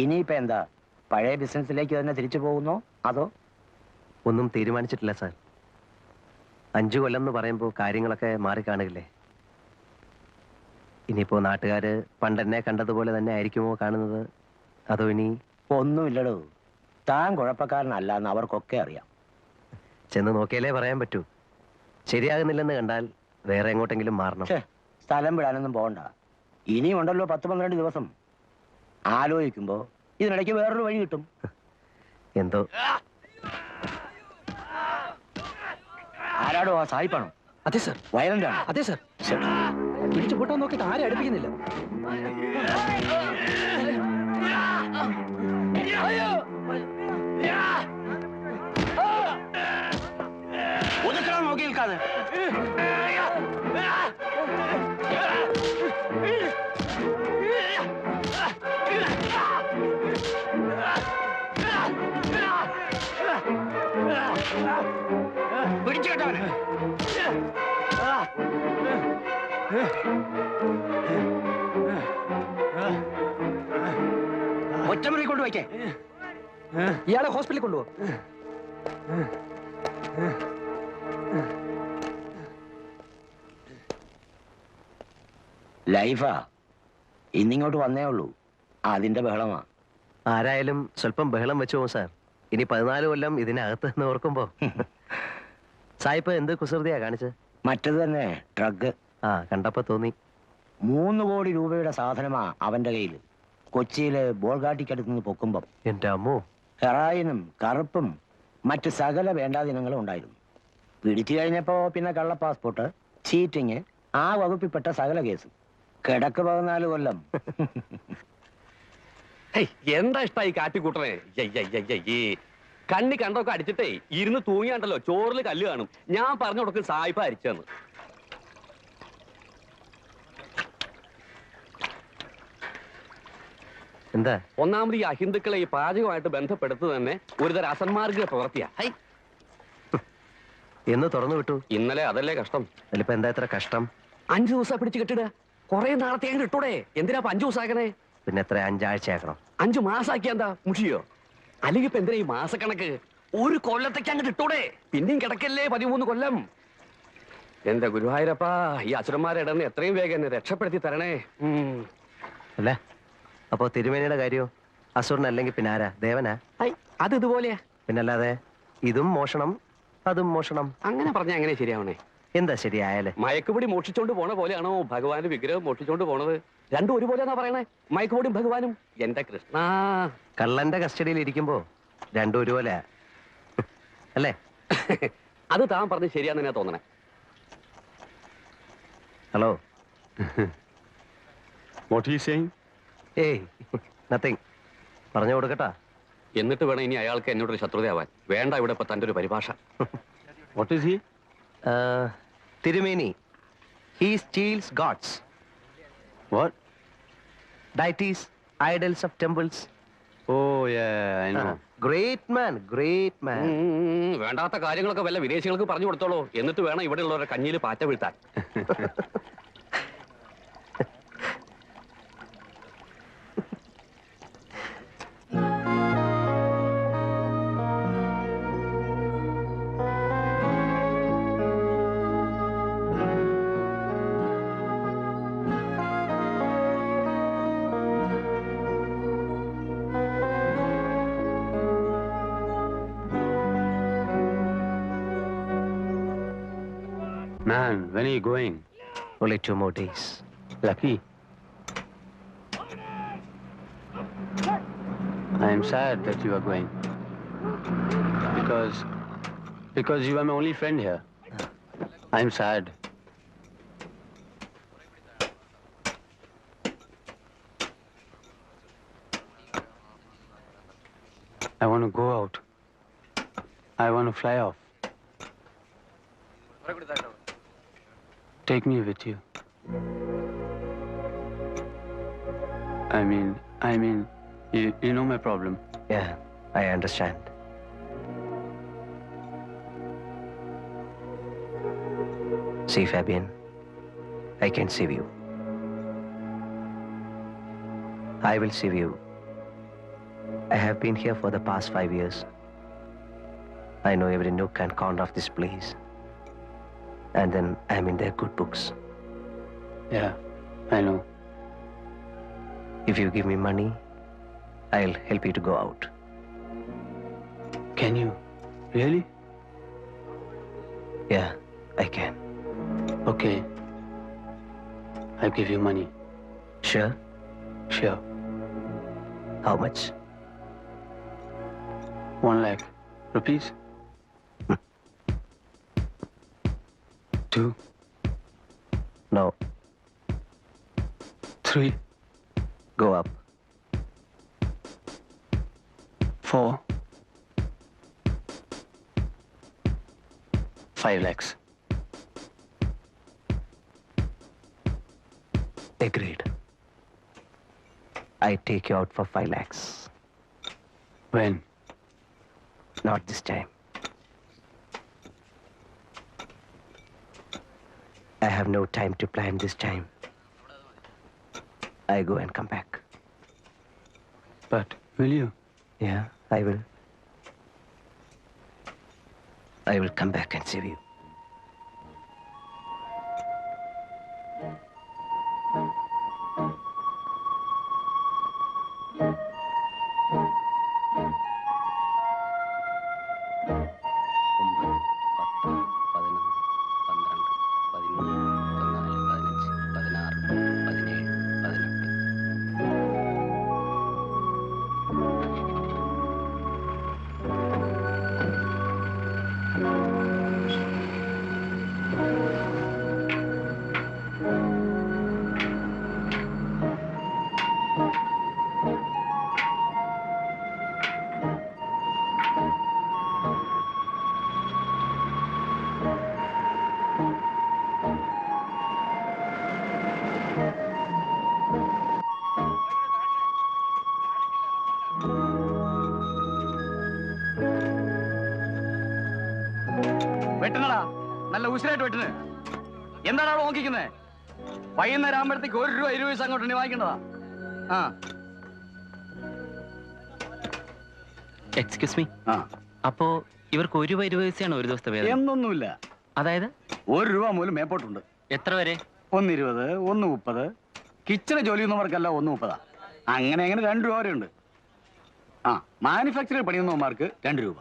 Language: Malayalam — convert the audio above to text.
ഇനിയിപ്പോ എന്താ, പഴയ ബിസിനസ്സിലേക്ക് തന്നെ തിരിച്ചു പോകുന്നോ അതോ? ഒന്നും തീരുമാനിച്ചിട്ടില്ല സാർ. 5 കൊല്ലം എന്ന് പറയുമ്പോൾ കാര്യങ്ങളൊക്കെ മാറിക്കാണുകയില്ലേ? ഇനിയിപ്പോ നാട്ടുകാര് പണ്ടെന്നെ കണ്ടതുപോലെ തന്നെ ആയിരിക്കുമോ കാണുന്നത്, അതോ ഇനി? ഒന്നുമില്ലടോ, താൻ കുഴപ്പക്കാരനല്ല എന്ന് അവർക്കൊക്കെ അറിയാം. ചെന്ന് നോക്കിയാലേ പറയാൻ പറ്റൂ. ശരിയാകുന്നില്ലെന്ന് കണ്ടാൽ വേറെ എങ്ങോട്ടെങ്കിലും മാറണം. സ്ഥലം വിടാനൊന്നും പോകണ്ട. ഇനിയും ഉണ്ടല്ലോ 10-12 ദിവസം. ആലോചിക്കുമ്പോ ഇതിനിടയ്ക്ക് വേറൊരു വഴി കിട്ടും. എന്തോ. ആരാടോ? ആ സായിപ്പാണോ? അതെ സർ. വയലന്റ് ആണ്? അതെ സർ. പിടിച്ചു പൊട്ടാൻ നോക്കിയിട്ട് ആരും അടുപ്പിക്കുന്നില്ല. ഒതുക്കണം, നോക്കി നിൽക്കാതെ. പിടിച്ചു കേട്ടവന്. ഒറ്റമുറി കൊണ്ടുവയ്ക്കേ. ഇയാളെ ഹോസ്പിറ്റലിൽ കൊണ്ടുപോ. ലൈഫാ, ഇന്നിങ്ങോട്ട് വന്നേ ഉള്ളൂ. അതിന്റെ ബഹളമാ. ആരായാലും സ്വല്പം ബഹളം വെച്ചു പോകും സാർ. ഇനി 14 കൊല്ലം ഇതിനകത്ത് എന്ന് ഓർക്കുമ്പോ. സായിപ്പ് എന്ത് കുസൃതിയാ കാണിച്ചത്? മറ്റത് തന്നെ, ഡ്രഗ്. ആ, കണ്ടപ്പോ തോന്നി. 3 കോടി രൂപയുടെ സാധനമാ അവന്റെ കയ്യില്. കൊച്ചിയില് ബോൾഗാട്ടിക്കടുത്ത് നിന്ന് പൊക്കുമ്പം എന്റെ അമ്മോ. ഹെറായിനും കറുപ്പും മറ്റ് സകല വേണ്ടാദിനങ്ങളും ഉണ്ടായിരുന്നു. പിടിച്ചു കഴിഞ്ഞപ്പോ പിന്നെ കള്ള പാസ്പോർട്ട്, ചീറ്റിങ്, ആ വകുപ്പിൽപ്പെട്ട സകല കേസ്. കിടക്ക് 14 കൊല്ലം. എന്താ ഇഷ്ടായി കാട്ടിക്കൂട്ടണേ? കണ്ണി കണ്ടൊക്കെ അടിച്ചിട്ടേ ഇരുന്ന് തൂങ്ങിയാണ്ടല്ലോ ചോറിൽ കല്ല് കാണും. ഞാൻ പറഞ്ഞു കൊടുക്കും സായിപ്പ അരിച്ചെന്ന്. എന്താ? ഒന്നാമത് ഈ അഹിന്ദുക്കളെ ഈ പാചകമായിട്ട് ബന്ധപ്പെടുത്തു തന്നെ ഒരുതരം അസന്മാർഗിക പ്രവൃത്തിയാ. എന്ന് തുറന്നു വിട്ടു. ഇന്നലെ അതല്ലേ കഷ്ടം. അതിലിപ്പോ എന്താ ഇത്ര കഷ്ടം? 5 ദിവസം പിടിച്ച് കെട്ടിടുക. കുറെ നാളത്തെ അങ്ങ് ഇട്ടൂടെ. എന്തിനാ 5 ദിവസം ആക്കണേ? പിന്നെ എത്ര 5 ആഴ്ച ആക്കണം? 5 മാസാക്കിയ എന്താ മുഷിയോ? അല്ലെങ്കിൽ ഇപ്പൊ എന്തിനാ ഈ മാസക്കണക്ക്? 1 കൊല്ലത്തേക്ക് അങ്ങോട്ട് ഇട്ടൂടെ. പിന്നെയും കിടക്കല്ലേ 13 കൊല്ലം. എന്റെ ഗുരുവായൂരപ്പാ, ഈ അസുരന്മാരെ ഇടന്ന് എത്രയും വേഗം എന്നെ രക്ഷപ്പെടുത്തി തരണേ. അല്ലേ? അപ്പോ തിരുമേനിയുടെ കാര്യോ? അസുരനല്ലെങ്കിൽ പിന്നെ ആരാ? ദേവനാ? അത് ഇതുപോലെയാ. പിന്നല്ലാതെ ഇതും മോഷണം അതും മോഷണം. അങ്ങനെ പറഞ്ഞ എങ്ങനെ ശരിയാവണേ? എന്താ ശരിയായാലേ? മയക്കുപിടി മോഷിച്ചോണ്ട് പോണ പോലെയാണോ ഭഗവാന്റെ വിഗ്രഹം മോഷിച്ചോണ്ട് പോണത്? രണ്ടും ഒരുപോലെയാണോ പറയണേ? മയക്കുപിടിയും ഭഗവാനും. എന്റെ കൃഷ്ണ, കള്ളന്റെ കസ്റ്റഡിയിൽ ഇരിക്കുമ്പോ രണ്ടും ഒരുപോലെ അല്ലേ? അത് താൻ പറഞ്ഞ് ശരിയാന്ന് തോന്നണേ. Hello. What are you saying? ഏയ്, നത്തിങ്. പറഞ്ഞു കൊടുക്കട്ടാ. എന്നിട്ട് വേണം ഇനി അയാൾക്ക് എന്നോടൊരു ശത്രുതയാവാൻ. വേണ്ട ഇവിടെ ഇപ്പൊ തന്റെ ഒരു പരിഭാഷ. What is he? തിരുമേനി. He steals gods. What? Deities, idols of temples. Oh yeah, I know. Great man, great man. വേണ്ടാത്ത കാര്യങ്ങളൊക്കെ വല്ല വിദേശികൾക്ക് പറഞ്ഞു കൊടുത്തോളൂ. എന്നിട്ട് വേണം ഇവിടെ ഉള്ളവരുടെ കഞ്ഞിയിൽ പാറ്റ വീഴ്ത്താൻ. Man, when are you going? Only 2 more days. Lucky. I am sad that you are going. Because you are my only friend here. I am sad. I want to go out. I want to fly off. Take me with you. I mean, you know my problem. Yeah, I understand. See, Fabian, I can save you. I will save you I have been here for the past 5 years. I know every nook and corner of this place. And then I'm in their good books. Yeah, I know. If you give me money, I'll help you to go out. Can you? Really? Yeah, I can. Okay. I'll give you money. Sure? Sure. How much? 1 lakh rupees. 2, No, 3, go up. 4, 5 lakhs. Agreed. I take you out for 5 lakhs. When? Not this time. I have no time to plan this time. I go and come back. But will you? Yeah, I will. I will come back and save you. വെട്ടണടാ, നല്ല ഉശിരായിട്ട് വെട്ടണ്. എന്താണ് അവിടെ നോക്കിക്കുന്നത്? വൈകുന്നേരം ആകുമ്പോഴത്തേക്ക് 1 രൂപ 20 പൈസ അങ്ങോട്ട് വാങ്ങിക്കേണ്ടതാ. ആ എക്സ്ക്യൂസ് മീ, ആ അപ്പോ ഇവർക്ക് 1 രൂപ 20 പൈസയാണ് ഒരു ദിവസത്തെ വേതനം? എന്നൊന്നുമില്ല. അതായത് 1 രൂപ മൂലം മേപ്പോട്ടുണ്ട്. എത്ര വരെ? 1.20, 1.30. കിച്ചണ് ജോലി ചെയ്യുന്നവർക്കല്ല 1.30. അങ്ങനെ 2 രൂപ വരെ ഉണ്ട്. ആ മാനുഫാക്ചറിൽ പണിയുന്നവന്മാർക്ക് 2 രൂപ.